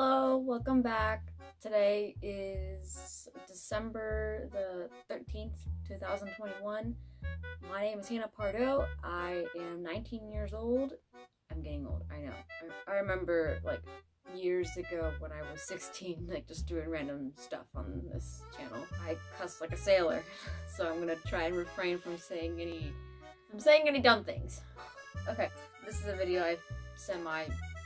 Hello, welcome back. Today is December the 13th, 2021. My name is Hannah Pardo. I am 19 years old. I'm getting old, I know. I remember like years ago when I was 16, like just doing random stuff on this channel. I cussed like a sailor, so I'm gonna try and refrain from saying any dumb things. Okay, this is a video I've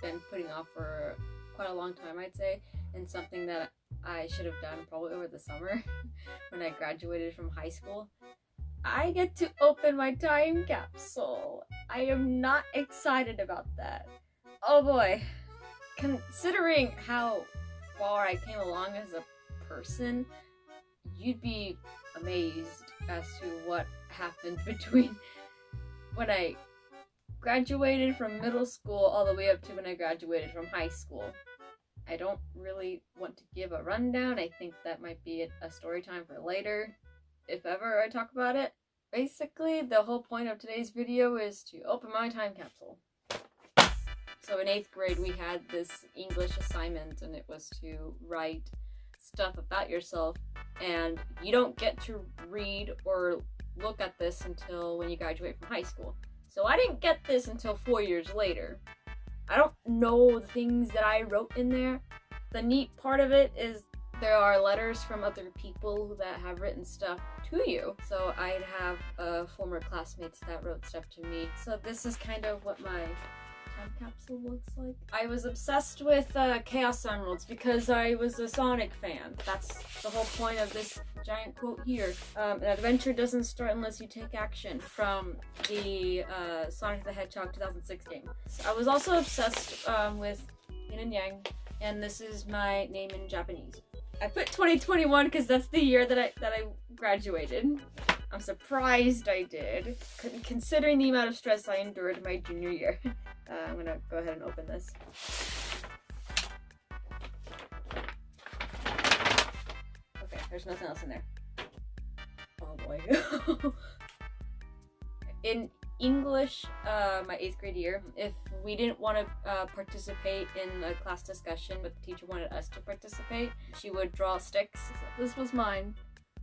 been putting off for quite a long time, I'd say, and something that I should have done probably over the summer when I graduated from high school. I get to open my time capsule. I am not excited about that. Oh boy. Considering how far I came along as a person, you'd be amazed as to what happened between when I graduated from middle school all the way up to when I graduated from high school. I don't really want to give a rundown. I think that might be a story time for later, if ever I talk about it. Basically, the whole point of today's video is to open my time capsule. So in 8th grade, we had this English assignment, and it was to write stuff about yourself, and you don't get to read or look at this until when you graduate from high school. So I didn't get this until 4 years later. I don't know the things that I wrote in there. The neat part of it is there are letters from other people that have written stuff to you. So I'd have former classmates that wrote stuff to me. So this is kind of what my time capsule looks like. I was obsessed with Chaos Emeralds because I was a Sonic fan. That's the whole point of this giant quote here. An adventure doesn't start unless you take action, from the Sonic the Hedgehog 2006 game. So I was also obsessed with yin and yang, and this is my name in Japanese. I put 2021 because that's the year that I graduated. I'm surprised I did, considering the amount of stress I endured my junior year. I'm gonna go ahead and open this. Okay, there's nothing else in there. Oh boy. In English, my 8th grade year, if we didn't want to participate in a class discussion, but the teacher wanted us to participate, she would draw sticks. So this was mine.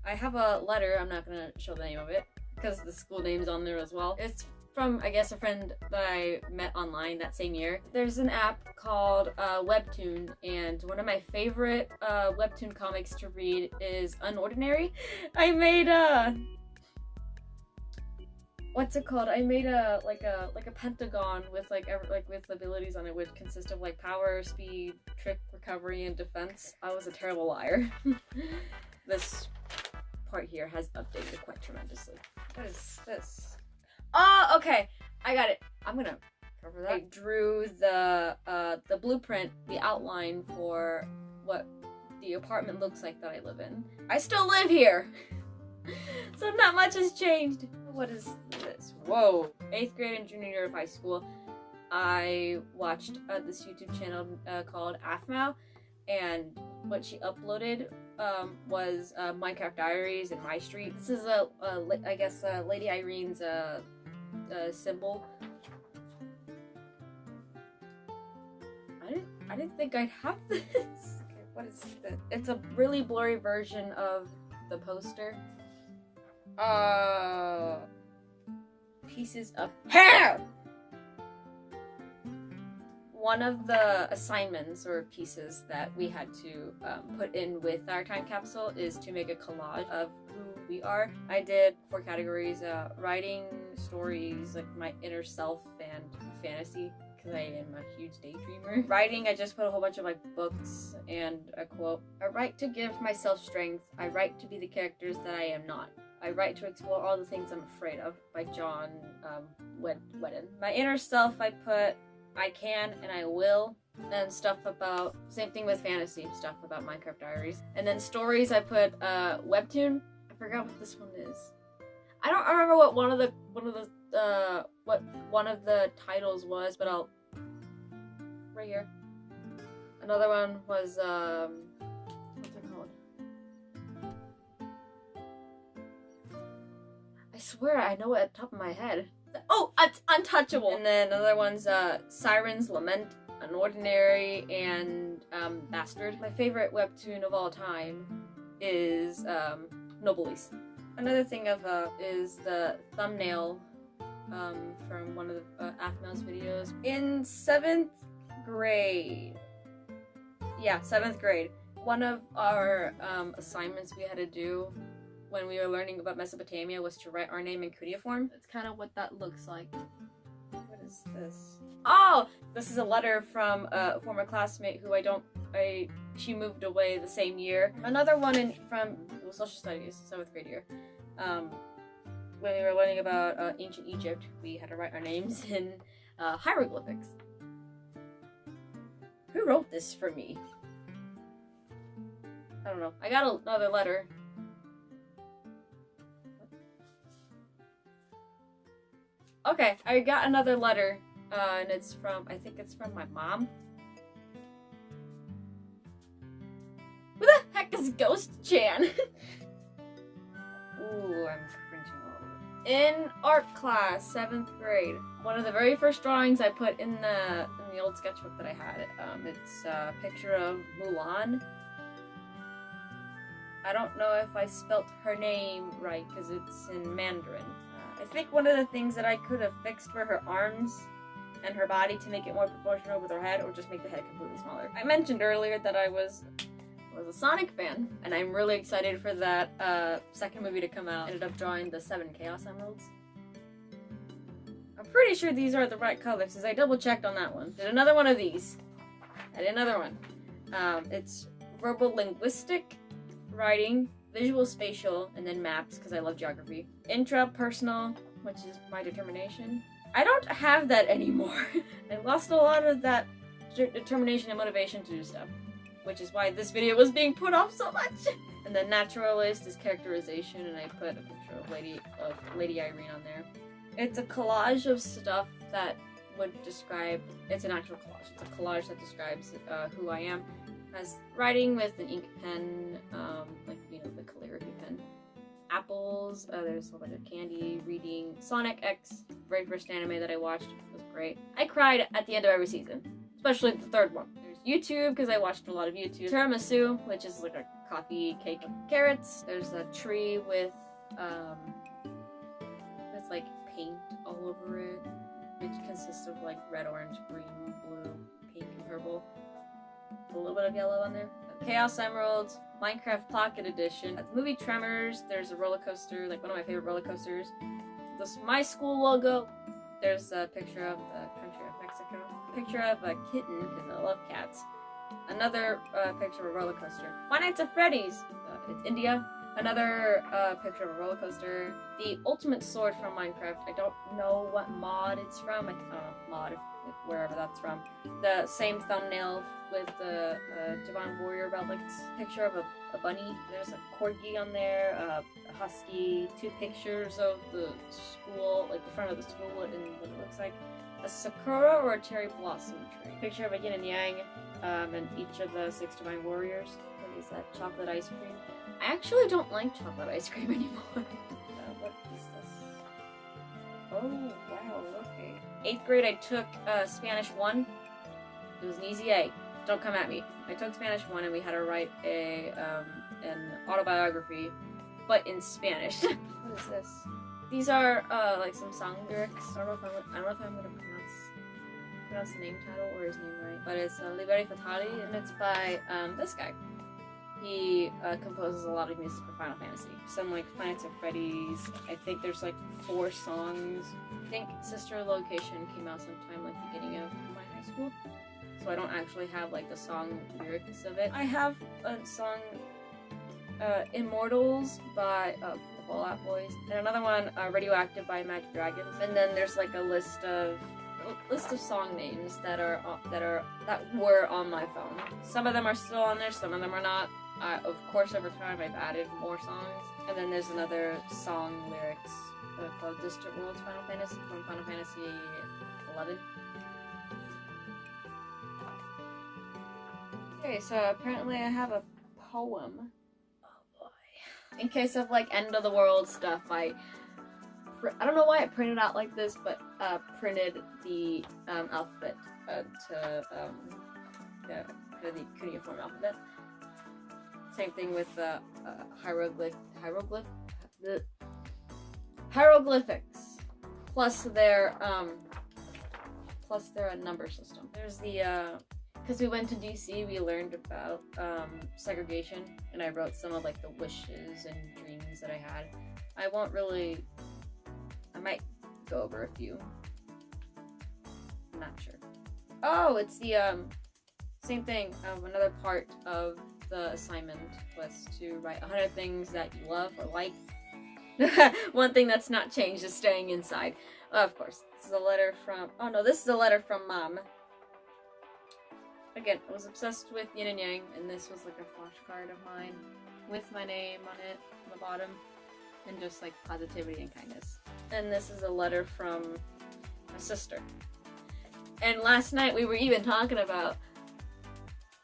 I have a letter, I'm not gonna show the name of it, because the school name's on there as well. It's from, I guess, a friend that I met online that same year. There's an app called Webtoon, and one of my favorite Webtoon comics to read is Unordinary. I made what's it called? I made a pentagon with with abilities on it, which consist of like power, speed, trick, recovery, and defense. I was a terrible liar. This part here has updated quite tremendously. What is this? Oh, okay, I got it. I'm gonna cover that. I drew the blueprint, the outline for what the apartment looks like that I live in. I still live here, so not much has changed. What is this? Whoa. 8th grade and junior year of high school, I watched this YouTube channel called Afmao, and what she uploaded was Minecraft Diaries and My Street. This is I guess Lady Irene's symbol. I didn't think I'd have this. Okay, what is this? It's a really blurry version of the poster. Pieces of hair! One of the assignments or pieces that we had to put in with our time capsule is to make a collage of who we are. I did 4 categories: writing, stories, like my inner self, and fantasy, because I am a huge daydreamer. Writing, I just put a whole bunch of like books and a quote. I write to give myself strength. I write to be the characters that I am not. I write to explore all the things I'm afraid of, by John Whedon. My inner self, I put I can and I will, and stuff about, same thing with fantasy, stuff about Minecraft Diaries. And then stories, I put Webtoon. I forgot what this one is. I don't remember what one of the titles was, but I'll, right here. Another one was what's it called? I swear I know it at the top of my head. Oh, Untouchable. And then another one's Siren's Lament, Unordinary, and Bastard. My favorite webtoon of all time is Nobilis. Another thing is the thumbnail from one of the Aphna's videos. In 7th grade, yeah, 7th grade, one of our assignments we had to do when we were learning about Mesopotamia was to write our name in cuneiform. That's kind of what that looks like. What is this? Oh! This is a letter from a former classmate who she moved away the same year. Another one from social studies, 7th grade year. When we were learning about ancient Egypt, we had to write our names in hieroglyphics. Who wrote this for me? I don't know. I got another letter. Okay, I got another letter, and it's from, I think it's from my mom. Who the heck is Ghost Chan? Ooh, I'm cringing a little bit. In art class, 7th grade, one of the very first drawings I put in the old sketchbook that I had, it's a picture of Mulan. I don't know if I spelt her name right, because it's in Mandarin. I think one of the things that I could have fixed were her arms and her body to make it more proportional with her head, or just make the head completely smaller. I mentioned earlier that I was a Sonic fan, and I'm really excited for that second movie to come out. I ended up drawing the 7 Chaos Emeralds. I'm pretty sure these are the right colors, because I double checked on that one. Did another one of these. I did another one. It's verbal linguistic, writing, visual spatial, and then maps, because I love geography. Intrapersonal, which is my determination. I don't have that anymore. I lost a lot of that determination and motivation to do stuff, which is why this video was being put off so much. And then naturalist is characterization, and I put a picture of Lady Irene on there. It's a collage of stuff that would describe, it's an actual collage. It's a collage that describes who I am. Has writing with an ink pen, like, you know, the calligraphy pen. Apples, there's a whole bunch of candy, reading. Sonic X, very first anime that I watched, was great. I cried at the end of every season, especially the 3rd one. There's YouTube, because I watched a lot of YouTube. Tiramisu, which is like a coffee cake. Carrots, there's a tree with like paint all over it, which consists of like red, orange, green, blue, pink, and purple. A little bit of yellow on there. Chaos Emeralds, Minecraft Pocket Edition. At the movie Tremors, there's a roller coaster, like one of my favorite roller coasters. This my school logo. There's a picture of the country of Mexico. A picture of a kitten, because I love cats. Another picture of a roller coaster. Five Nights at Freddy's. It's India. Another picture of a roller coaster. The ultimate sword from Minecraft. I don't know what mod it's from. I don't know, mod, wherever that's from. The same thumbnail with the Divine Warrior relics. Picture of a bunny. There's a corgi on there, a husky, 2 pictures of the school, like the front of the school and what it looks like. A sakura or a cherry blossom tree. Picture of a yin and yang, and each of the 6 Divine Warriors. What is that? Chocolate ice cream. I actually don't like chocolate ice cream anymore. What is this? Oh, wow, okay. 8th grade, I took Spanish 1. It was an easy A. Don't come at me. I took Spanish 1 and we had to write an autobiography, but in Spanish. What is this? These are like some song lyrics. I don't know if I'm gonna pronounce the name title or his name right, but it's Liberi Fatali, and it's by this guy. He composes a lot of music for Final Fantasy. Some like Five Nights at Freddy's. I think there's like 4 songs. I think Sister Location came out sometime like beginning of my high school. So I don't actually have like the song lyrics of it. I have a song Immortals by the Fallout Boys, and another one Radioactive by Magic Dragons. And then there's like a list of song names that were on my phone. Some of them are still on there, some of them are not. Of course, over time I've added more songs. And then there's another song lyrics called Distant Worlds Final Fantasy from Final Fantasy 11. Okay, so apparently I have a poem. Oh boy. In case of like end of the world stuff, I don't know why I printed out like this, but printed the alphabet to because the cuneiform alphabet. Same thing with hieroglyphics, plus their number system. There's the because we went to DC, we learned about segregation, and I wrote some of like the wishes and dreams that I had. I might go over a few. I'm not sure. Oh, it's the same thing. Another part of the assignment was to write 100 things that you love or like. One thing that's not changed is staying inside. Of course. This is a letter from... Oh no, this is a letter from Mom. Again, I was obsessed with yin and yang, and this was like a flashcard of mine with my name on it on the bottom, and just like positivity and kindness. And this is a letter from my sister. And last night we were even talking about,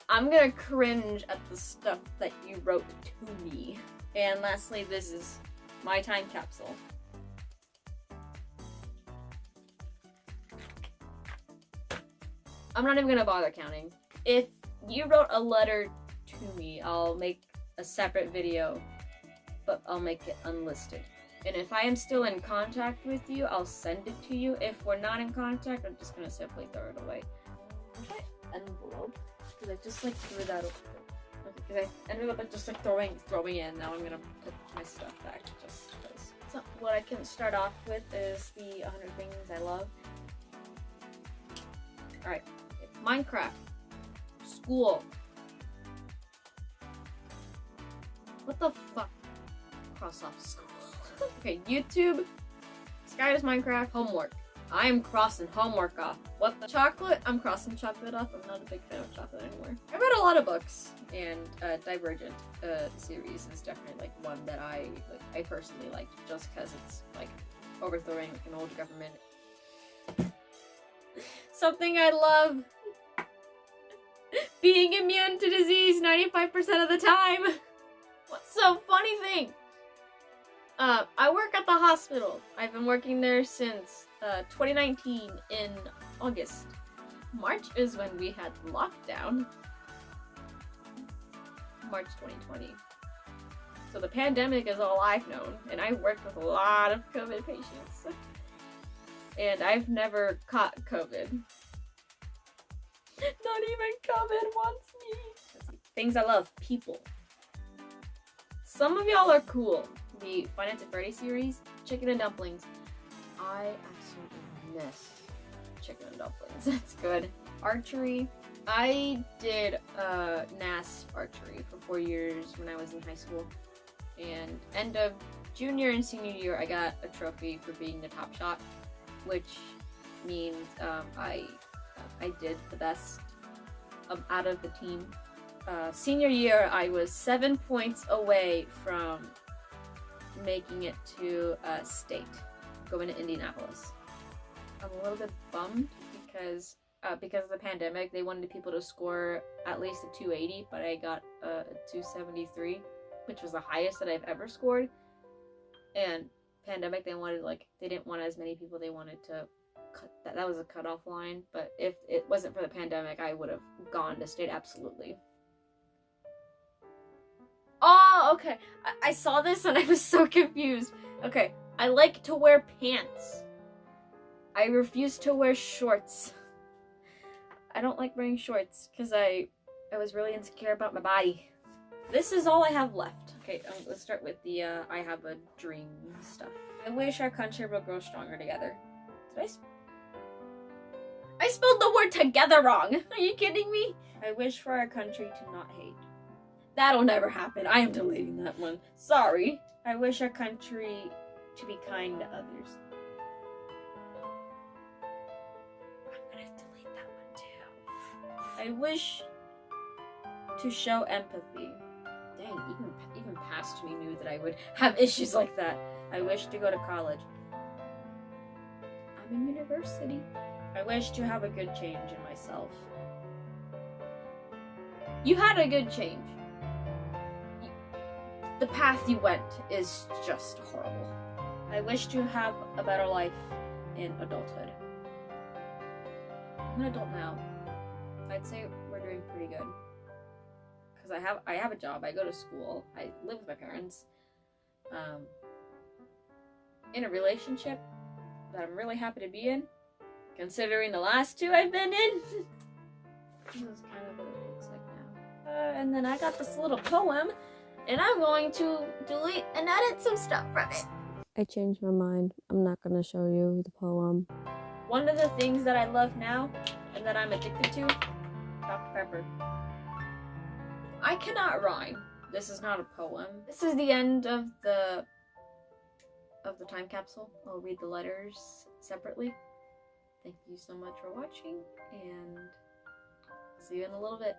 I'm gonna cringe at the stuff that you wrote to me. And lastly, this is my time capsule. I'm not even gonna bother counting. If you wrote a letter to me, I'll make a separate video, but I'll make it unlisted. And if I am still in contact with you, I'll send it to you. If we're not in contact, I'm just gonna simply throw it away. My envelope, because I just like threw that over. Because I ended up just like throwing in. Now I'm gonna put my stuff back just because. So what I can start off with is the 100 things I love. All right, Minecraft, school. What the fuck? Cross off school. Okay, YouTube, Sky's Minecraft, homework. I am crossing homework off. What the chocolate? I'm crossing chocolate off. I'm not a big fan of chocolate anymore. I read a lot of books, and Divergent series is definitely like one that I personally liked, just because it's like overthrowing like, an old government. Something I love. Being immune to disease 95% of the time. What's so funny thing? I work at the hospital. I've been working there since 2019 in August. March is when we had lockdown. March 2020. So the pandemic is all I've known, and I worked with a lot of COVID patients. And I've never caught COVID. Not even COVID wants me. Things I love. People. Some of y'all are cool. The Finance at Freddy series, chicken and dumplings. I absolutely miss chicken and dumplings. That's good. Archery. I did NAS archery for 4 years when I was in high school. And end of junior and senior year, I got a trophy for being the top shot, which means I did the best out of the team. Senior year, I was 7 points away from making it to state, going to Indianapolis. I'm a little bit bummed because of the pandemic, they wanted people to score at least a 280, but I got a 273, which was the highest that I've ever scored. And pandemic, they didn't want as many people. They wanted to cut that was a cutoff line. But if it wasn't for the pandemic, I would have gone to state absolutely. Oh, okay. I saw this and I was so confused. Okay, I like to wear pants. I refuse to wear shorts. I don't like wearing shorts because I was really insecure about my body. This is all I have left. Okay, let's start with the I have a dream stuff. I wish our country would grow stronger together. Did I spelled the word together wrong. Are you kidding me? I wish for our country to not hate. That'll never happen. I am deleting that one. Sorry. I wish our country to be kind to others. I'm gonna delete that one too. I wish to show empathy. Dang, even past me knew that I would have issues like that. I wish to go to college. I'm in university. I wish to have a good change in myself. You had a good change. The path you went is just horrible. I wish to have a better life in adulthood. I'm an adult now. I'd say we're doing pretty good. Because I have a job, I go to school, I live with my parents. In a relationship that I'm really happy to be in, considering the last two I've been in. This is kind of what it looks like now. And then I got this little poem, and I'm going to delete and edit some stuff from it. I changed my mind. I'm not gonna show you the poem. One of the things that I love now, and that I'm addicted to, Dr. Pepper. I cannot rhyme. This is not a poem. This is the end of the time capsule. I'll read the letters separately. Thank you so much for watching, and see you in a little bit.